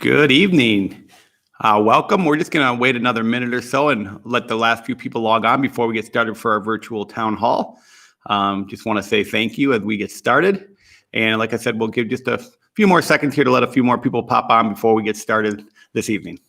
Good evening. Welcome. We're just going to wait another minute or so and let the last few people log on before we get started for our virtual town hall. Just want to say thank you as we get started. And like I said, we'll give just a few more seconds here to let a few more people pop on before we get started this evening.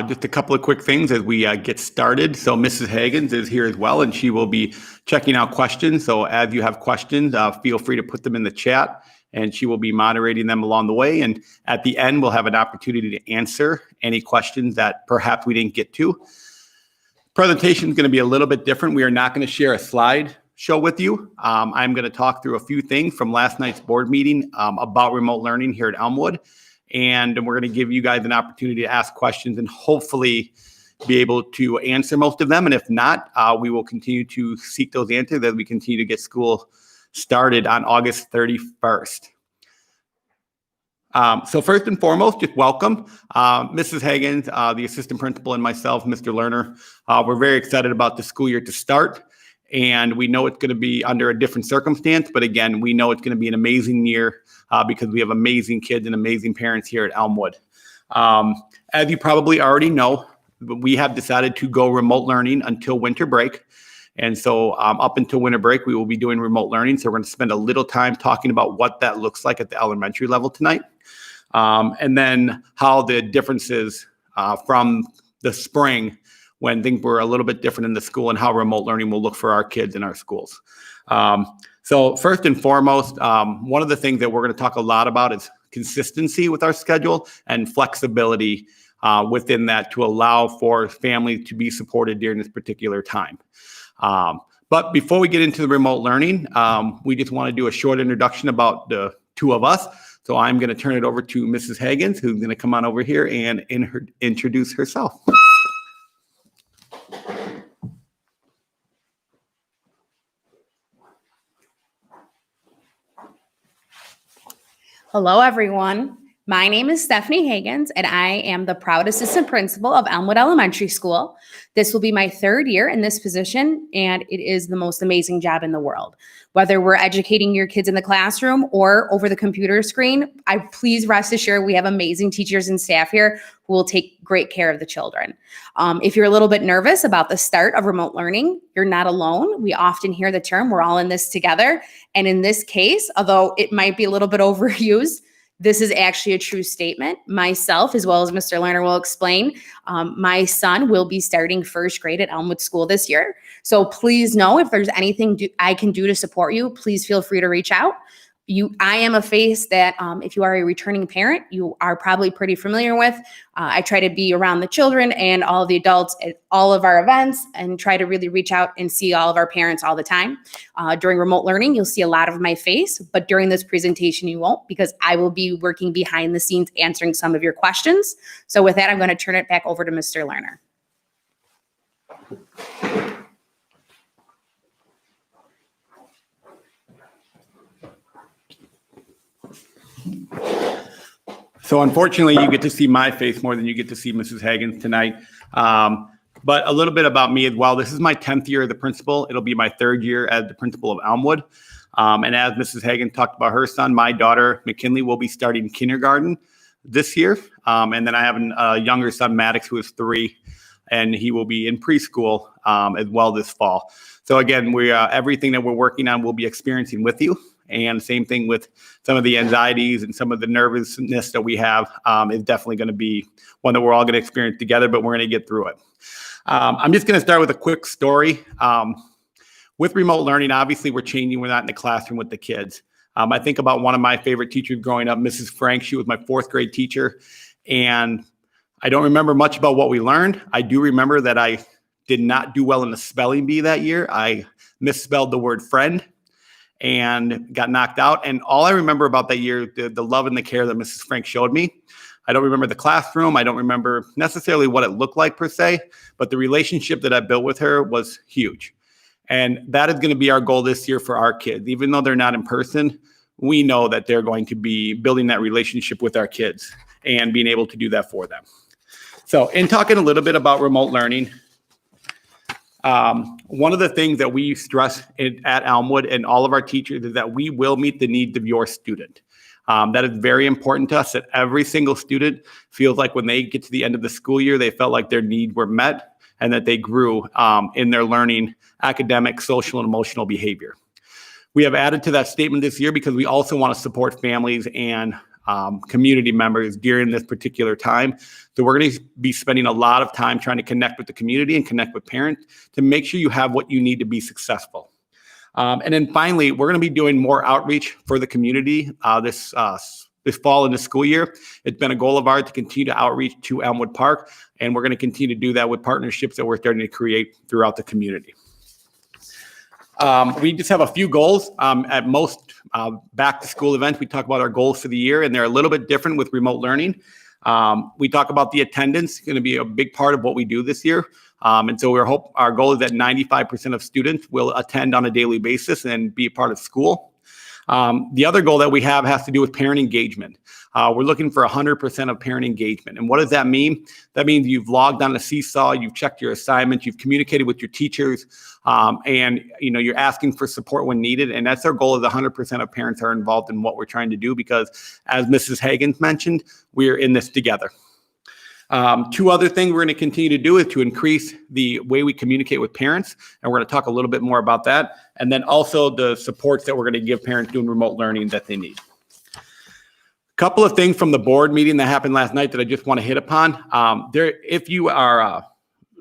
Just a couple of quick things as we get started. So Mrs. Hagens is here as well, and she will be checking out questions. So as you have questions, feel free to put them in the chat, and she will be moderating them along the way. And at the end, we'll have an opportunity to answer any questions that perhaps we didn't get to. Presentation is going to be a little bit different. We are not going to share a slide show with you. I'm going to talk through a few things from last night's board meeting about remote learning here at Elmwood. And we're going to give you guys an opportunity to ask questions and hopefully be able to answer most of them. And if not, we will continue to seek those answers as we continue to get school started on August 31st. So first and foremost, just welcome. Mrs. Hagens, the assistant principal, and myself, Mr. Lerner. We're very excited about the school year to start. And we know it's going to be under a different circumstance. But again, we know it's going to be an amazing year because we have amazing kids and amazing parents here at Elmwood. As you probably already know, we have decided to go remote learning until winter break. And so up until winter break, we will be doing remote learning. So we're going to spend a little time talking about what that looks like at the elementary level tonight. And then how the differences from the spring when things were a little bit different in the school and how remote learning will look for our kids in our schools. So first and foremost, one of the things that we're going to talk a lot about is consistency with our schedule and flexibility within that to allow for families to be supported during this particular time. But before we get into the remote learning, we just want to do a short introduction about the two of us. So I'm going to turn it over to Mrs. Hagens, who's going to come on over here and introduce herself. Hello, everyone. My name is Stephanie Hagens, and I am the proud assistant principal of Elmwood Elementary School. This will be my third year in this position, and it is the most amazing job in the world. Whether we're educating your kids in the classroom or over the computer screen, please rest assured we have amazing teachers and staff here who will take great care of the children. If you're a little bit nervous about the start of remote learning, you're not alone. We often hear the term, we're all in this together. And in this case, although it might be a little bit overused, this is actually a true statement. Myself, as well as Mr. Lerner will explain, my son will be starting first grade at Elmwood School this year. So please know if there's anything I can do to support you, please feel free to reach out. I am a face that if you are a returning parent, you are probably pretty familiar with. I try to be around the children and all of the adults at all of our events and try to really reach out and see all of our parents all the time. During remote learning, you'll see a lot of my face, but during this presentation, you won't because I will be working behind the scenes answering some of your questions. So with that, I'm going to turn it back over to Mr. Lerner. So unfortunately, you get to see my face more than you get to see Mrs. Hagens tonight. But a little bit about me as well. This is my 10th year as the principal. It'll be my third year as the principal of Elmwood. And as Mrs. Hagens talked about her son, my daughter, McKinley, will be starting kindergarten this year. And then I have a younger son, Maddox, who is 3, and he will be in preschool as well this fall. So again, everything that we're working on, we'll be experiencing with you. And same thing with some of the anxieties and some of the nervousness that we have is definitely going to be one that we're all going to experience together, but we're going to get through it. I'm just going to start with a quick story. With remote learning, obviously we're changing. We're not in the classroom with the kids. I think about one of my favorite teachers growing up, Mrs. Frank. She was my 4th grade teacher. And I don't remember much about what we learned. I do remember that I did not do well in the spelling bee that year. I misspelled the word friend and got knocked out. And all I remember about that year, the love and the care that Mrs. Frank showed me. I don't remember the classroom. I don't remember necessarily what it looked like per se, but the relationship that I built with her was huge. And that is going to be our goal this year for our kids. Even though they're not in person, we know that they're going to be building that relationship with our kids and being able to do that for them. So in talking a little bit about remote learning, one of the things that we stress at Elmwood and all of our teachers is that we will meet the needs of your student. That is very important to us, that every single student feels like when they get to the end of the school year, they felt like their needs were met and that they grew in their learning, academic, social, and emotional behavior. We have added to that statement this year because we also want to support families and community members during this particular time. So we're going to be spending a lot of time trying to connect with the community and connect with parents to make sure you have what you need to be successful. And then finally, we're going to be doing more outreach for the community this fall in the school year. It's been a goal of ours to continue to outreach to Elmwood Park, and we're going to continue to do that with partnerships that we're starting to create throughout the community. We just have a few goals. At most back to school events, we talk about our goals for the year, and they're a little bit different with remote learning. We talk about the attendance, going to be a big part of what we do this year. And so our goal is that 95% of students will attend on a daily basis and be a part of school. The other goal that we have has to do with parent engagement. We're looking for 100% of parent engagement. And what does that mean? That means you've logged on to Seesaw, you've checked your assignments, you've communicated with your teachers, and you're asking for support when needed. And that's our goal, is 100% of parents are involved in what we're trying to do, because as Mrs. Hagens mentioned, we're in this together. Two other things we're going to continue to do is to increase the way we communicate with parents, and we're going to talk a little bit more about that. And then also the supports that we're going to give parents doing remote learning that they need. A couple of things from the board meeting that happened last night that I just want to hit upon. If you are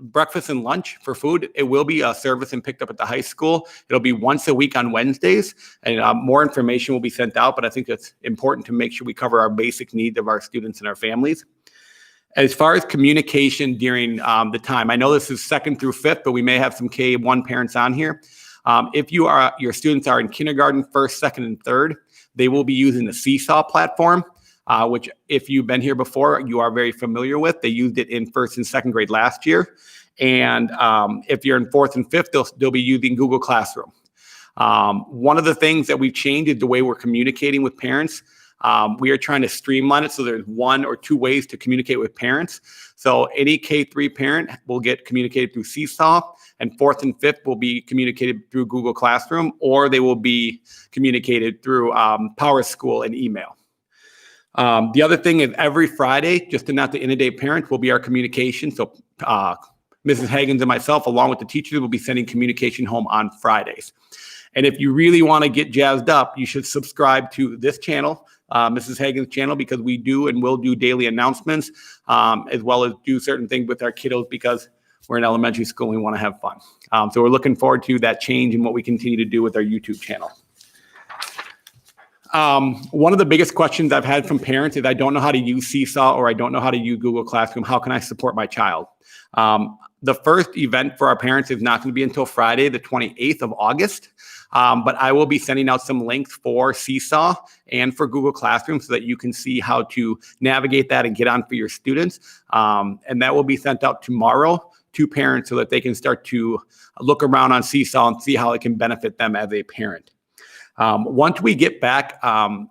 breakfast and lunch for food, it will be serviced and picked up at the high school. It'll be once a week on Wednesdays, and more information will be sent out, but I think it's important to make sure we cover our basic needs of our students and our families. As far as communication during the time, I know this is 2nd through 5th, but we may have some K1 parents on here. If your students are in kindergarten, 1st, 2nd, and 3rd, they will be using the Seesaw platform, which if you've been here before, you are very familiar with. They used it in 1st and 2nd grade last year. And if you're in 4th and 5th, they'll be using Google Classroom. One of the things that we've changed is the way we're communicating with parents. We are trying to streamline it so there's 1 or 2 ways to communicate with parents. So any K3 parent will get communicated through Seesaw, and 4th and 5th will be communicated through Google Classroom, or they will be communicated through Power School and email. The other thing is every Friday, just to not to inundate parents, will be our communication. So Mrs. Hagens and myself, along with the teachers, will be sending communication home on Fridays. And if you really want to get jazzed up, you should subscribe to this channel, Mrs. Hagens' channel, because we do and will do daily announcements, as well as do certain things with our kiddos, because we're in elementary school and we want to have fun. So we're looking forward to that change in what we continue to do with our YouTube channel. One of the biggest questions I've had from parents is, I don't know how to use Seesaw, or I don't know how to use Google Classroom. How can I support my child? The first event for our parents is not going to be until Friday, the 28th of August. But I will be sending out some links for Seesaw and for Google Classroom so that you can see how to navigate that and get on for your students. And that will be sent out tomorrow to parents so that they can start to look around on Seesaw and see how it can benefit them as a parent. Once we get back,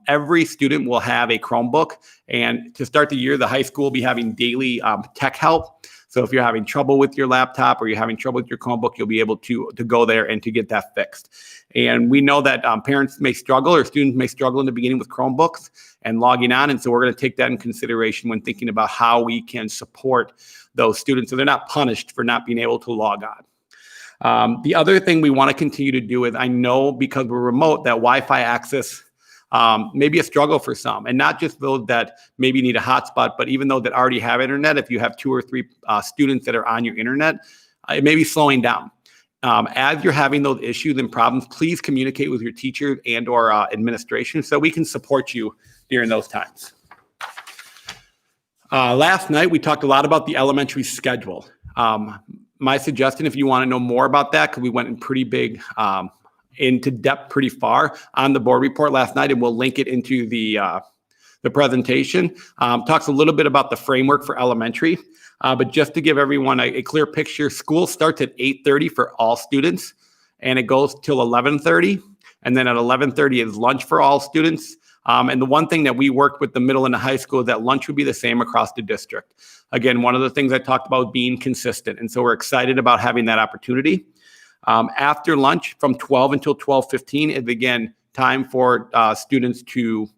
every student will have a Chromebook. And to start the year, the high school will be having daily tech help. So if you're having trouble with your laptop or you're having trouble with your Chromebook, you'll be able to go there and to get that fixed. And we know that parents may struggle, or students may struggle in the beginning with Chromebooks and logging on. And so we're going to take that in consideration when thinking about how we can support those students so they're not punished for not being able to log on. The other thing we want to continue to do is, I know because we're remote, that Wi-Fi access may be a struggle for some, and not just those that maybe need a hotspot, but even those that already have internet. If you have 2 or 3 students that are on your internet, it may be slowing down. As you're having those issues and problems, please communicate with your teacher and or administration so we can support you during those times. Last night, we talked a lot about the elementary schedule. My suggestion, if you want to know more about that, because we went in pretty big, into depth pretty far on the board report last night, and we'll link it into the presentation. Talks a little bit about the framework for elementary, but just to give everyone a clear picture, school starts at 8:30 for all students, and it goes till 11:30. And then at 11:30 is lunch for all students. And the one thing that we worked with the middle and the high school is that lunch would be the same across the district. Again, one of the things I talked about being consistent. And so we're excited about having that opportunity. After lunch from 12 until 12:15 is again time for students to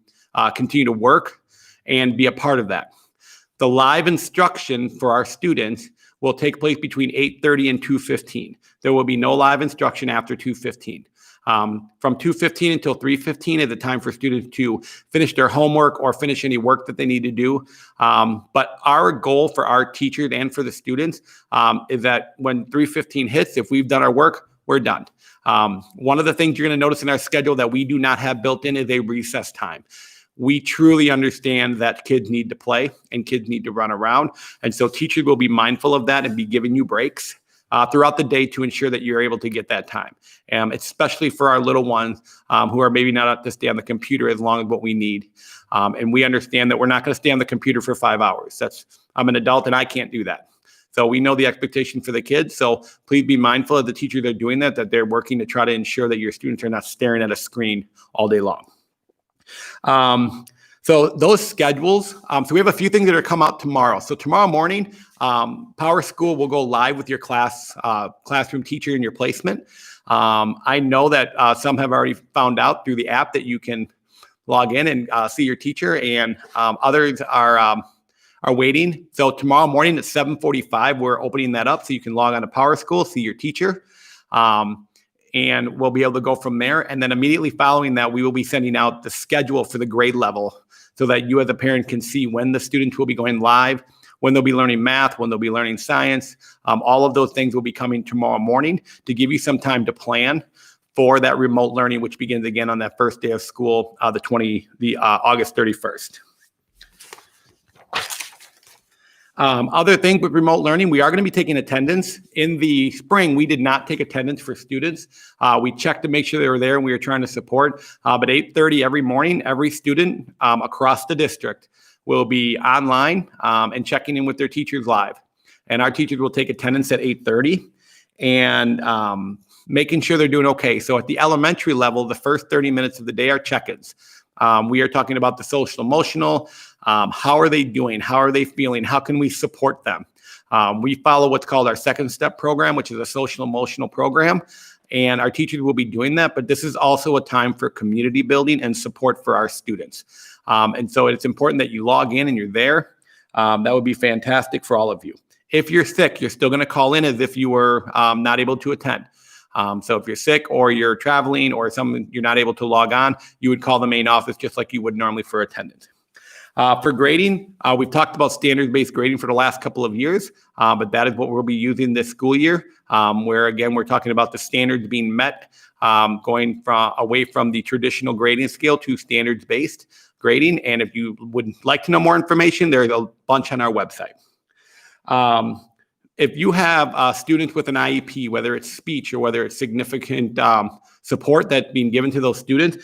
continue to work and be a part of that. The live instruction for our students will take place between 8:30 and 2:15. There will be no live instruction after 2:15. From 2:15 until 3:15 is the time for students to finish their homework or finish any work that they need to do. But our goal for our teachers and for the students is that when 3:15 hits, if we've done our work, we're done. One of the things you're going to notice in our schedule that we do not have built in is a recess time. We truly understand that kids need to play and kids need to run around. And so teachers will be mindful of that and be giving you breaks throughout the day to ensure that you're able to get that time. Especially for our little ones who are maybe not up to stay on the computer as long as what we need. And we understand that we're not going to stay on the computer for 5 hours. I'm an adult and I can't do that. So we know the expectation for the kids. So please be mindful of the teachers that are doing that they're working to try to ensure that your students are not staring at a screen all day long. So those schedules, so we have a few things that are come out tomorrow. So tomorrow morning, Power School will go live with your classroom teacher in your placement. I know that some have already found out through the app that you can log in and see your teacher, and others are waiting. So tomorrow morning at 7:45, we're opening that up so you can log on to Power School, see your teacher. And we'll be able to go from there. And then immediately following that, we will be sending out the schedule for the grade level so that you as a parent can see when the students will be going live, when they'll be learning math, when they'll be learning science. All of those things will be coming tomorrow morning to give you some time to plan for that remote learning, which begins again on that first day of school, August 31st. Other things with remote learning, we are going to be taking attendance. In the spring, we did not take attendance for students. We checked to make sure they were there and we were trying to support. But 8:30 every morning, every student across the district will be online and checking in with their teachers live. And our teachers will take attendance at 8:30 and making sure they're doing okay. So at the elementary level, the first 30 minutes of the day are check-ins. We are talking about the social emotional. How are they doing? How are they feeling? How can we support them? We follow what's called our second step program, which is a social emotional program. And our teachers will be doing that. But this is also a time for community building and support for our students. And so it's important that you log in and you're there. That would be fantastic for all of you. If you're sick, you're still going to call in as if you were not able to attend. So if you're sick or you're traveling or you're not able to log on, you would call the main office just like you would normally for attendance. For grading, we've talked about standards-based grading for the last couple of years, but that is what we'll be using this school year, where again, we're talking about the standards being met, going away from the traditional grading scale to standards-based grading. And if you would like to know more information, there's a bunch on our website. If you have students with an IEP, whether it's speech or whether it's significant support that's being given to those students,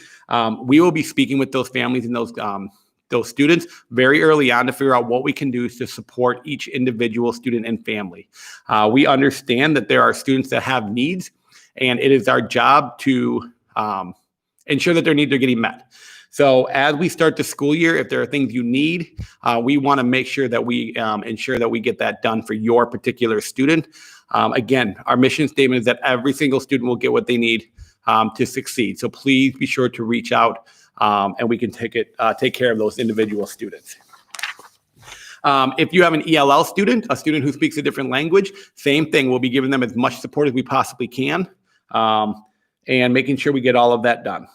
we will be speaking with those families and those students very early on to figure out what we can do to support each individual student and family. We understand that there are students that have needs, and it is our job to ensure that their needs are getting met. So as we start the school year, if there are things you need, we want to make sure that we ensure that we get that done for your particular student. Again, our mission statement is that every single student will get what they need to succeed. So please be sure to reach out and we can take care of those individual students. If you have an ELL student, a student who speaks a different language, same thing. We'll be giving them as much support as we possibly can and making sure we get all of that done.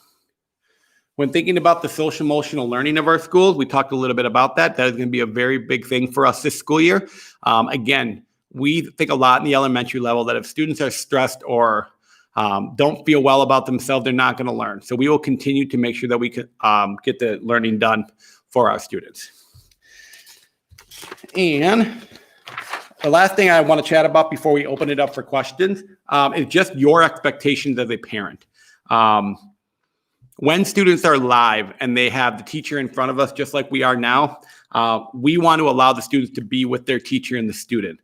When thinking about the social emotional learning of our schools, we talked a little bit about that. That is going to be a very big thing for us this school year. Again, we think a lot in the elementary level that if students are stressed or don't feel well about themselves, they're not going to learn. So we will continue to make sure that we can get the learning done for our students. And the last thing I want to chat about before we open it up for questions is just your expectations as a parent. When students are live and they have the teacher in front of us, just like we are now, we want to allow the students to be with their teacher and the student.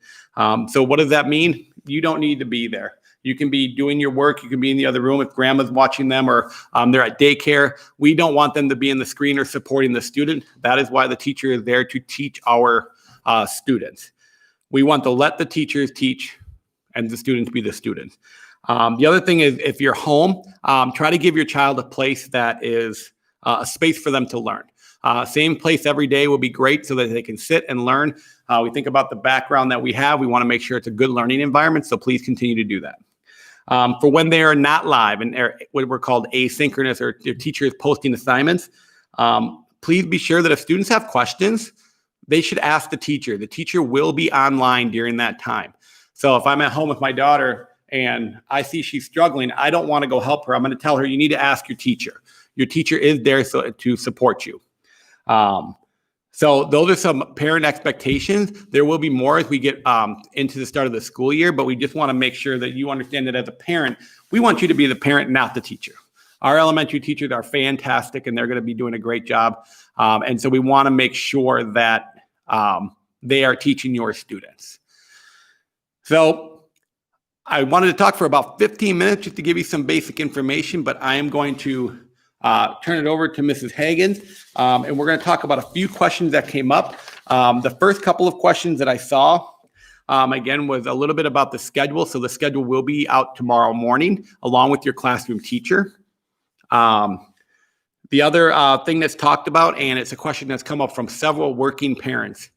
So what does that mean? You don't need to be there. You can be doing your work. You can be in the other room if grandma's watching them or they're at daycare. We don't want them to be in the screen or supporting the student. That is why the teacher is there to teach our students. We want to let the teachers teach and the students be the students. The other thing is if you're home, try to give your child a place that is a space for them to learn. Same place every day will be great so that they can sit and learn. We think about the background that we have. We want to make sure it's a good learning environment, so please continue to do that. For when they are not live and what we're called asynchronous or your teacher is posting assignments, please be sure that if students have questions, they should ask the teacher. The teacher will be online during that time. So if I'm at home with my daughter and I see she's struggling, I don't want to go help her. I'm going to tell her, you need to ask your teacher. Your teacher is there to support you. So those are some parent expectations. There will be more as we get into the start of the school year, but we just want to make sure that you understand that as a parent, we want you to be the parent, not the teacher. Our elementary teachers are fantastic and they're going to be doing a great job. And so we want to make sure that they are teaching your students. So I wanted to talk for about 15 minutes just to give you some basic information, but I am going to turn it over to Mrs. Hagen, and we're going to talk about a few questions that came up. The first couple of questions that I saw, again, was a little bit about the schedule. So the schedule will be out tomorrow morning along with your classroom teacher. The other thing that's talked about, and it's a question that's come up from several working parents.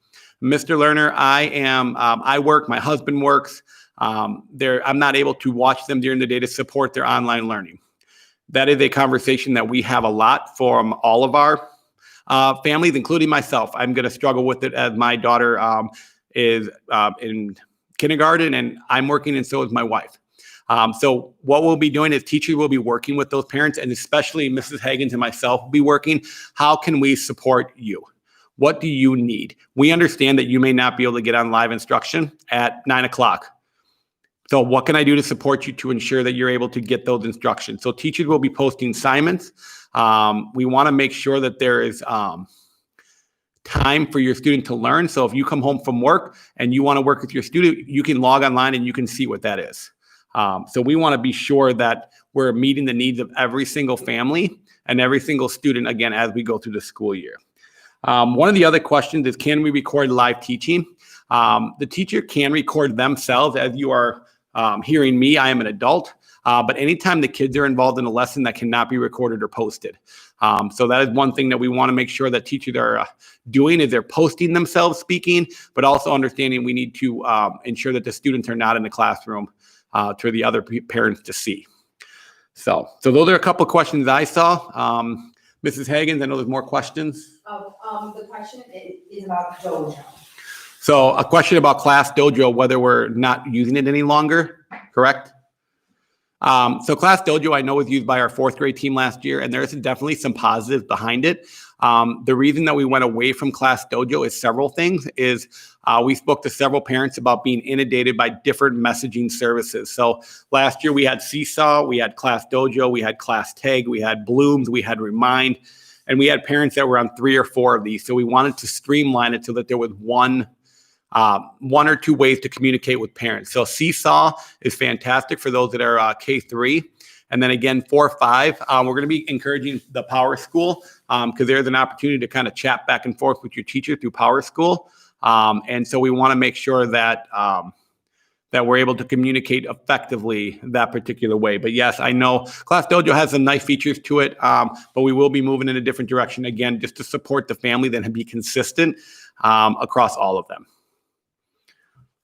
Mr. Lerner, I work, my husband works. I'm not able to watch them during the day to support their online learning. That is a conversation that we have a lot from all of our families, including myself. I'm going to struggle with it as my daughter is in kindergarten and I'm working and so is my wife. So what we'll be doing is teachers will be working with those parents, and especially Mrs. Hagens and myself will be working. How can we support you? What do you need? We understand that you may not be able to get on live instruction at 9 o'clock. So what can I do to support you to ensure that you're able to get those instructions? So teachers will be posting assignments. We want to make sure that there is time for your student to learn. So if you come home from work and you want to work with your student, you can log online and you can see what that is. So we want to be sure that we're meeting the needs of every single family and every single student, again, as we go through the school year. One of the other questions is, can we record live teaching? The teacher can record themselves as you are hearing me. I am an adult, but anytime the kids are involved in a lesson, that cannot be recorded or posted. So that is one thing that we want to make sure that teachers are doing, is they're posting themselves speaking, but also understanding we need to ensure that the students are not in the classroom for the other parents to see. So those are a couple of questions I saw. Mrs. Hagens, I know there's more questions. The question is about Dojo. So a question about Class Dojo, whether we're not using it any longer, correct? So Class Dojo, I know, was used by our fourth grade team last year, and there's definitely some positives behind it. The reason that we went away from Class Dojo is several things. We spoke to several parents about being inundated by different messaging services. So last year we had Seesaw, we had Class Dojo, we had Class Tag, we had Blooms, we had Remind, and we had parents that were on 3 or 4 of these. So we wanted to streamline it so that there was one or two ways to communicate with parents. So Seesaw is fantastic for those that are K3. And then again, 4-5, we're going to be encouraging the Power School because there's an opportunity to kind of chat back and forth with your teacher through Power School. And so we want to make sure that that we're able to communicate effectively that particular way. But yes, I know Class Dojo has some nice features to it, but we will be moving in a different direction again, just to support the family, then be consistent across all of them.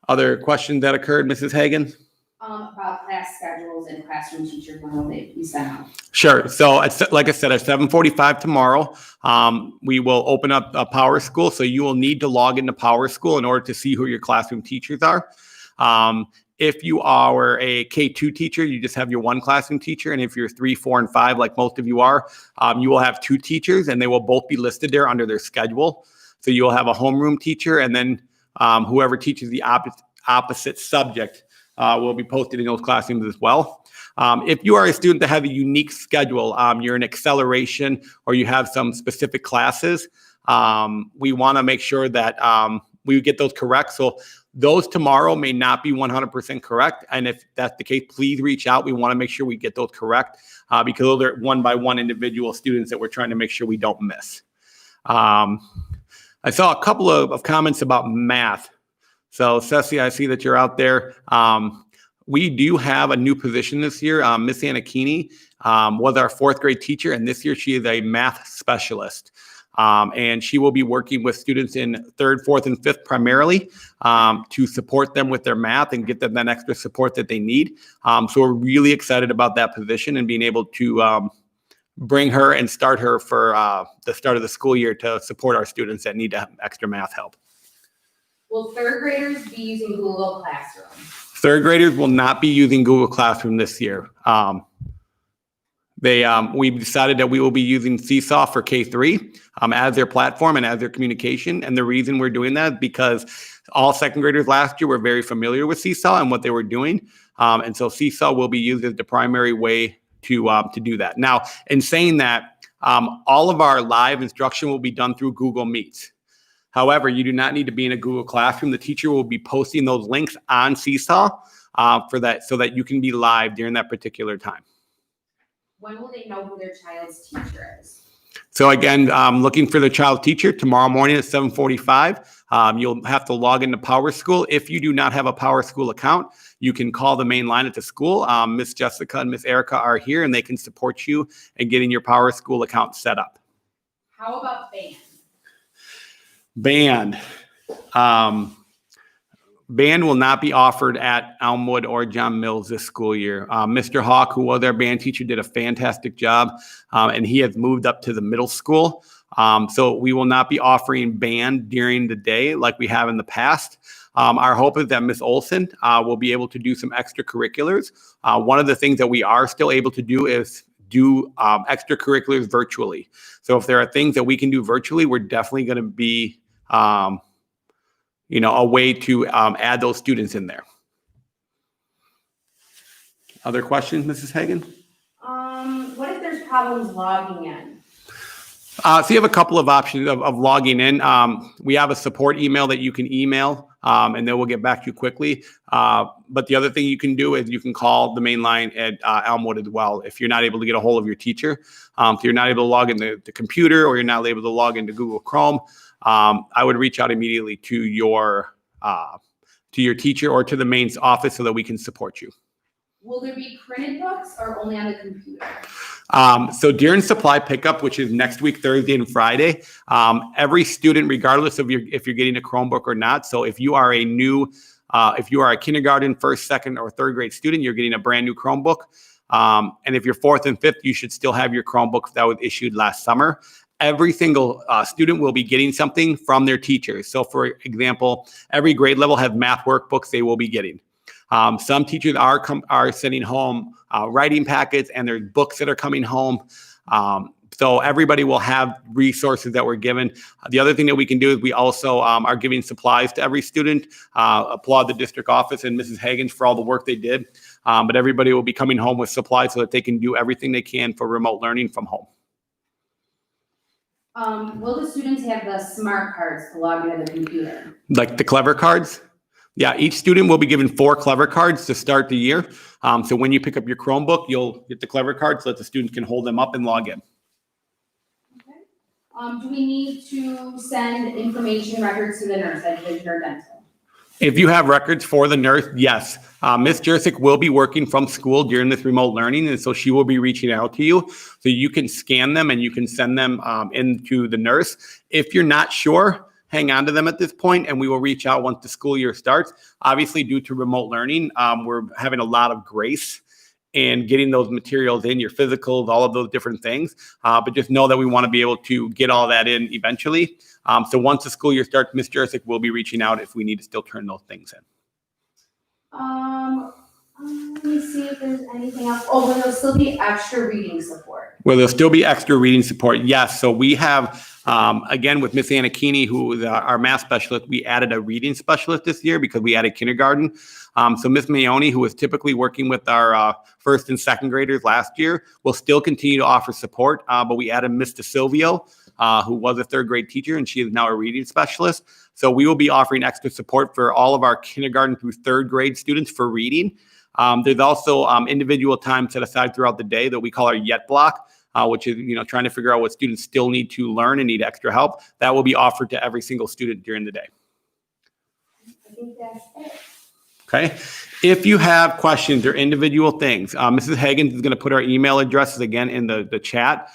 Other questions that occurred, Mrs. Hagen? About class schedules and classroom teachers, when will they be sent out? Sure. So like I said, at 7:45 tomorrow, we will open up a Power School. So you will need to log into Power School in order to see who your classroom teachers are. If you are a K2 teacher, you just have your one classroom teacher. And if you're 3, 4, and 5, like most of you are, you will have 2 teachers, and they will both be listed there under their schedule. So you'll have a homeroom teacher, and then whoever teaches the opposite subject will be posted in those classrooms as well. If you are a student that has a unique schedule, you're in acceleration or you have some specific classes, we want to make sure that we would get those correct. So those tomorrow may not be 100% correct. And if that's the case, please reach out. We want to make sure we get those correct because those are one by one individual students that we're trying to make sure we don't miss. I saw a couple of comments about math. So Ceci, I see that you're out there. We do have a new position this year. Miss Anakini was our fourth grade teacher, and this year she is a math specialist. And she will be working with students in third, fourth, and fifth primarily to support them with their math and get them that extra support that they need. So we're really excited about that position and being able to bring her and start her for the start of the school year to support our students that need extra math help. Will third graders be using Google Classroom? Third graders will not be using Google Classroom this year. We've decided that we will be using Seesaw for K-3 as their platform and as their communication. And the reason we're doing that is because all second graders last year were very familiar with Seesaw and what they were doing. And so Seesaw will be used as the primary way to do that. Now, in saying that, all of our live instruction will be done through Google Meets. However, you do not need to be in a Google Classroom. The teacher will be posting those links on Seesaw for that, so that you can be live during that particular time. When will they know who their child's teacher is? So again, looking for the child's teacher tomorrow morning at 7:45. You'll have to log into PowerSchool. If you do not have a PowerSchool account, you can call the main line at the school. Miss Jessica and Miss Erica are here, and they can support you in getting your PowerSchool account set up. How about band? Band. Band will not be offered at Elmwood or John Mills this school year. Mr. Hawk, who was our band teacher, did a fantastic job, and he has moved up to the middle school. So we will not be offering band during the day like we have in the past. Our hope is that Miss Olson will be able to do some extracurriculars. One of the things that we are still able to do is do extracurriculars virtually. So if there are things that we can do virtually, we're definitely going to be a way to add those students in there. Other questions, Mrs. Hagan? What if there's problems logging in? So you have a couple of options of logging in. We have a support email that you can email, and then we'll get back to you quickly. But the other thing you can do is you can call the main line at Elmwood as well if you're not able to get a hold of your teacher. If you're not able to log in the computer or you're not able to log into Google Chrome, I would reach out immediately to your teacher or to the main office so that we can support you. Will there be printed books or only on the computer? So during supply pickup, which is next week, Thursday and Friday, every student, regardless of if you're getting a Chromebook or not. So if you are if you are a kindergarten, first, second, or third grade student, you're getting a brand new Chromebook. And if you're fourth and fifth, you should still have your Chromebook that was issued last summer. Every single student will be getting something from their teachers. So for example, every grade level have math workbooks they will be getting. Some teachers are sending home writing packets, and there's books that are coming home. So everybody will have resources that we're given. The other thing that we can do is we also are giving supplies to every student. Applaud the district office and Mrs. Hagens for all the work they did. But everybody will be coming home with supplies so that they can do everything they can for remote learning from home. Will the students have the smart cards to log into the computer? Like the clever cards? Yeah, each student will be given 4 clever cards to start the year. So when you pick up your Chromebook, you'll get the clever cards so that the students can hold them up and log in. Okay. Do we need to send information records to the nurse at vision or dental? If you have records for the nurse, yes. Ms. Jursic will be working from school during this remote learning, and so she will be reaching out to you. So you can scan them and you can send them into the nurse. If you're not sure, hang on to them at this point, and we will reach out once the school year starts. Obviously, due to remote learning, we're having a lot of grace in getting those materials in, your physicals, all of those different things. But just know that we want to be able to get all that in eventually. So once the school year starts, Ms. Jursic will be reaching out if we need to still turn those things in. Let me see if there's anything else. Oh, will there still be extra reading support? Will there still be extra reading support? Yes. So we have, again, with Miss Anakini, who is our math specialist, we added a reading specialist this year because we added kindergarten. So Miss Mayoni, who was typically working with our first and second graders last year, will still continue to offer support. But we added Miss DeSilvio, who was a third grade teacher, and she is now a reading specialist. So we will be offering extra support for all of our kindergarten through third grade students for reading. There's also individual time set aside throughout the day that we call our Yet Block, which is, trying to figure out what students still need to learn and need extra help. That will be offered to every single student during the day. I think that's it. Okay. If you have questions or individual things, Mrs. Hagens is going to put our email addresses again in the chat.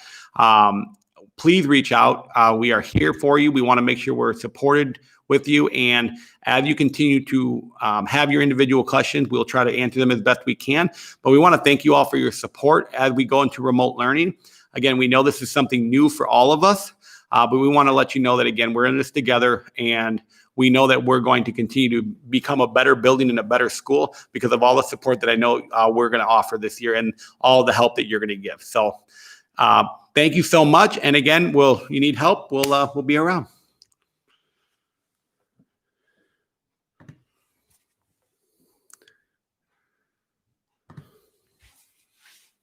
Please reach out. We are here for you. We want to make sure we're supported with you. And as you continue to have your individual questions, we'll try to answer them as best we can. But we want to thank you all for your support as we go into remote learning. Again, we know this is something new for all of us, but we want to let you know that, again, we're in this together, and we know that we're going to continue to become a better building and a better school because of all the support that I know we're going to offer this year and all the help that you're going to give. So thank you so much. And again, you need help, we'll be around.